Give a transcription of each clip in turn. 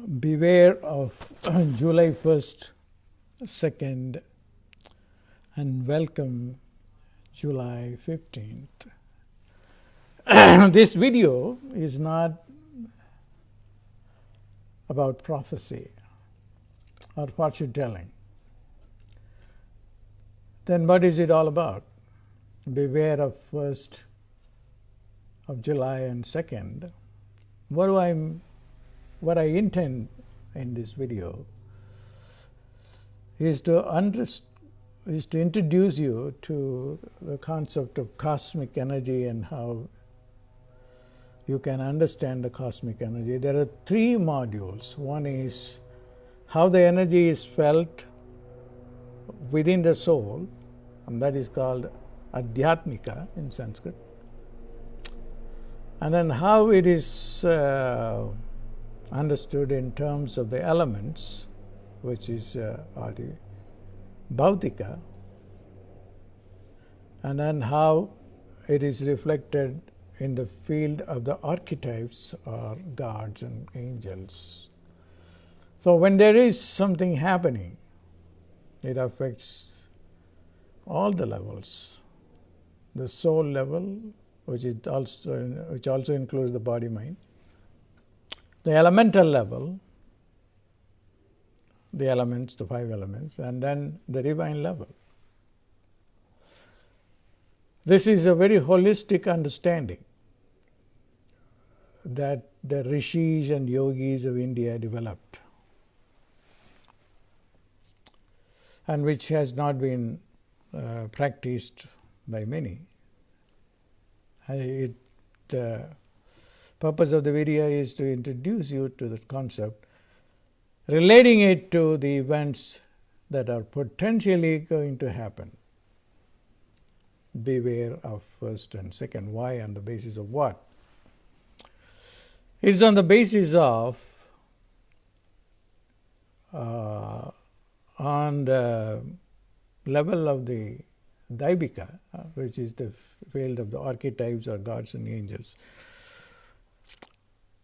Beware of July 1st, 2nd, and welcome July 15th. This video is not about prophecy or fortune telling. Then what is it all about? Beware of 1st of July and 2nd. What I intend in this video is to introduce you to the concept of cosmic energy and how you can understand the cosmic energy. There are 3 modules. One is how the energy is felt within the soul, and that is called Adhyatmika in Sanskrit. And then how it is understood in terms of the elements, which is Adhibhautika, and then how it is reflected in the field of the archetypes or gods and angels. So when there is something happening, it affects all the levels. The soul level, which also includes the body mind. The elemental level, the elements, the 5 elements, and then the divine level. This is a very holistic understanding that the Rishis and Yogis of India developed, and which has not been practiced by many. The purpose of the video is to introduce you to the concept, relating it to the events that are potentially going to happen. Beware of 1st and 2nd. Why? On the basis of what? It's on the basis of on the level of the Adhibhautika, which is the field of the archetypes or gods and angels.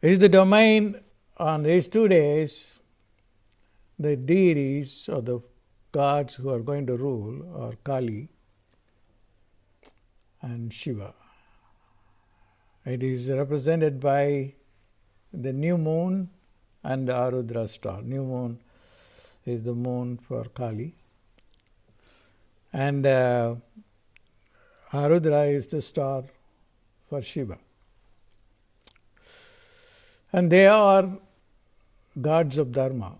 It is the domain on these 2 days, the deities or the gods who are going to rule are Kali and Shiva. It is represented by the new moon and the Arudra star. New moon is the moon for Kali, and Arudra is the star for Shiva. And they are gods of Dharma,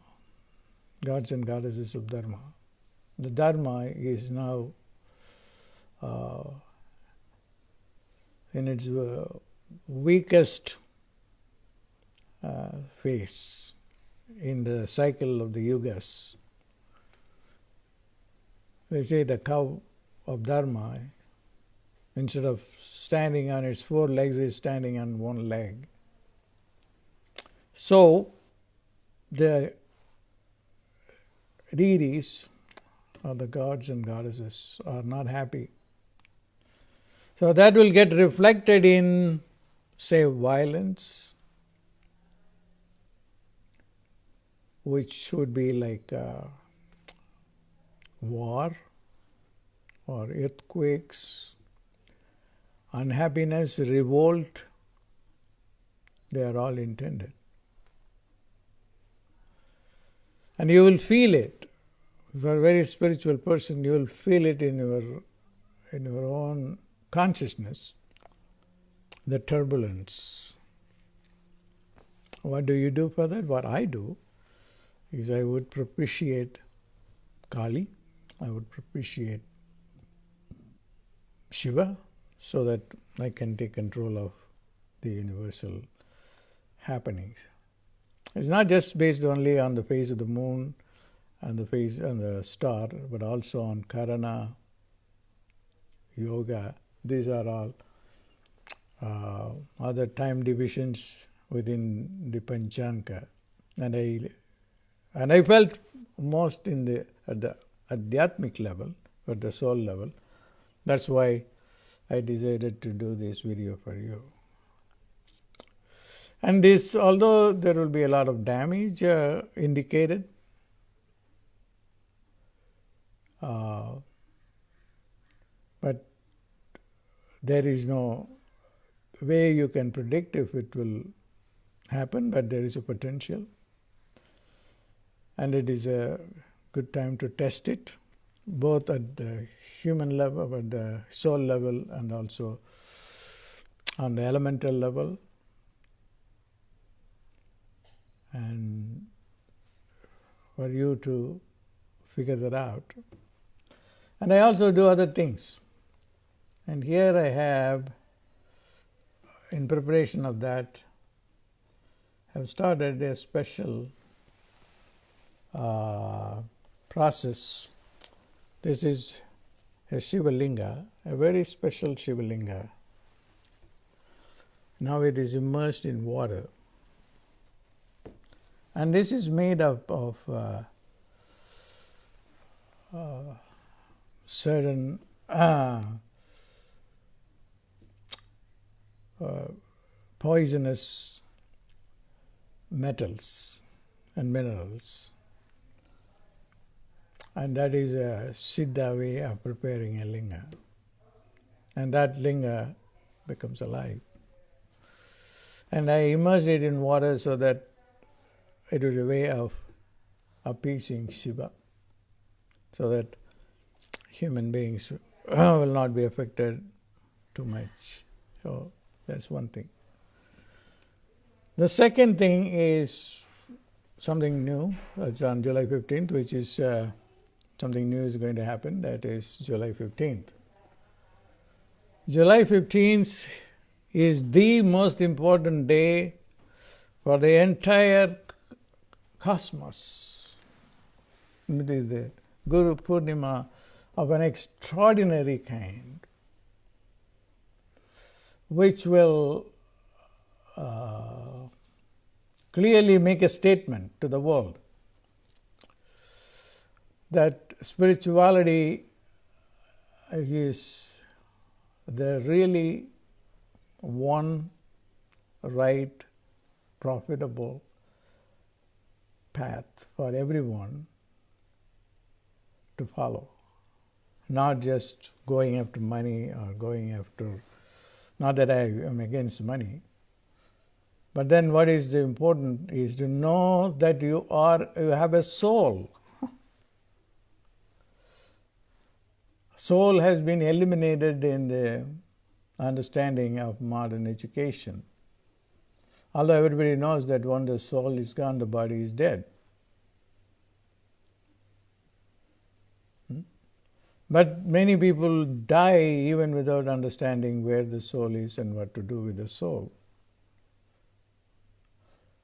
gods and goddesses of Dharma. The Dharma is now in its weakest phase in the cycle of the Yogis. They say the cow of Dharma, instead of standing on its 4 legs, is standing on 1 leg. So, the deities or the gods and goddesses are not happy. So that will get reflected in, say, violence, which would be like war or earthquakes, unhappiness, revolt. They are all intended. And you will feel it. If you are a very spiritual person, you will feel it in your own consciousness, the turbulence. What do you do for that? What I do is I would propitiate Kali, I would propitiate Shiva, so that I can take control of the universal happenings. It's not just based only on the phase of the moon and the phase on the star, but also on Karana, Yoga. These are all other time divisions within the Panchanka. And I felt most at the Adhyatmic level, at the soul level. That's why I decided to do this video for you. And this, although there will be a lot of damage indicated, but there is no way you can predict if it will happen, but there is a potential. And it is a good time to test it, both at the human level, at the soul level, and also on the elemental level. And for you to figure that out. And I also do other things. And here I have, in preparation of that, have started a special process. This is a Shiva Linga, a very special Shiva Linga. Now it is immersed in water. And this is made up of certain poisonous metals and minerals. And that is a Siddha way of preparing a linga. And that linga becomes alive. And I immerse it in water so that it is a way of appeasing Shiva, so that human beings will not be affected too much. So that's one thing. The second thing is something new. It's on July 15th, which is something new is going to happen. That is July 15th. July 15th is the most important day for the entire cosmos. It is the Guru Purnima of an extraordinary kind, which will clearly make a statement to the world that spirituality is the really one right, profitable path for everyone to follow. Not just going after money or going after, not that I am against money, but then what is important is to know that you have a soul. Soul has been eliminated in the understanding of modern education. Although everybody knows that when the soul is gone, the body is dead. But many people die even without understanding where the soul is and what to do with the soul.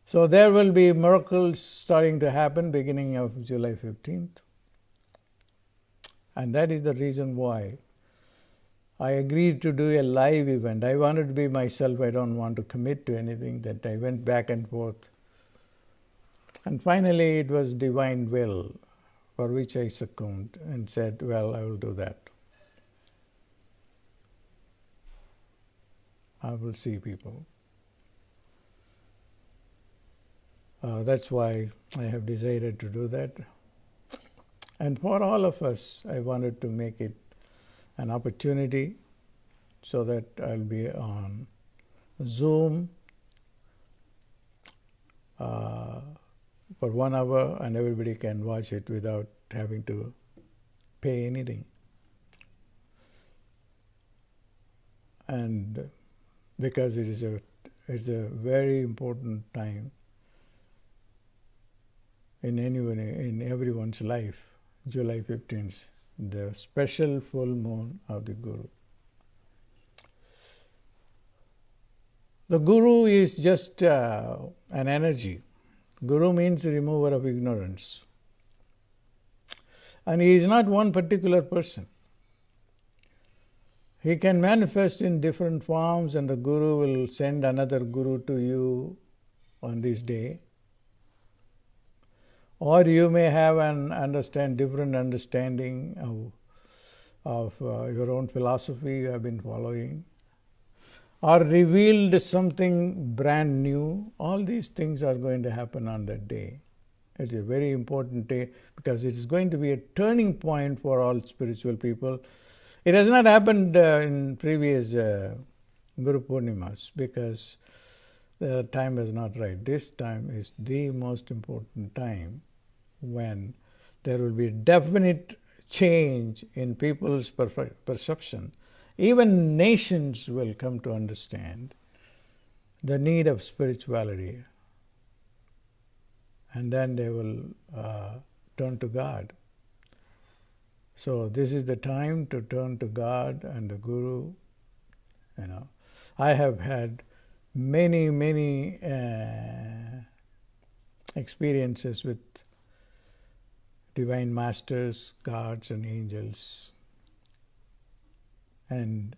So there will be miracles starting to happen beginning of July 15th. And that is the reason why I agreed to do a live event. I wanted to be myself. I don't want to commit to anything. That I went back and forth. And finally it was divine will, for which I succumbed and said, well, I will do that. I will see people. That's why I have decided to do that. And for all of us, I wanted to make it an opportunity so that I'll be on Zoom for 1 hour and everybody can watch it without having to pay anything. And because it's a very important time in everyone's life, July 15th, the special full moon of the Guru. The Guru is just an energy. Guru means remover of ignorance. And he is not one particular person. He can manifest in different forms, and the Guru will send another Guru to you on this day. Or you may have different understanding of your own philosophy you have been following. or revealed something brand new. All these things are going to happen on that day. It's a very important day because it is going to be a turning point for all spiritual people. It has not happened in previous Guru Purnimas because the time is not right. This time is the most important time when there will be definite change in people's perception. Even nations will come to understand the need of spirituality, and then they will turn to God. So this is the time to turn to God and the Guru. I have had many experiences with divine masters, gods and angels, and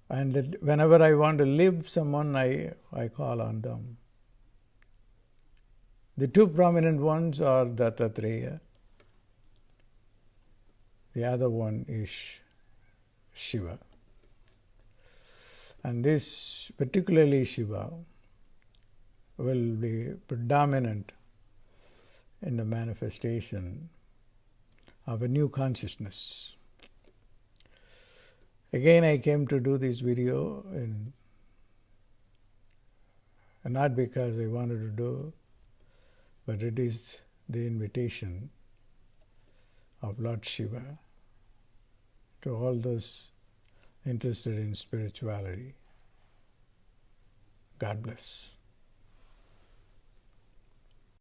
whenever I want to live someone, I call on them. The two prominent ones are Dattatreya. The other one is Shiva. And this, particularly Shiva, will be predominant in the manifestation of a new consciousness. Again, I came to do this video not because I wanted to do, but it is the invitation of Lord Shiva to all those interested in spirituality. God bless.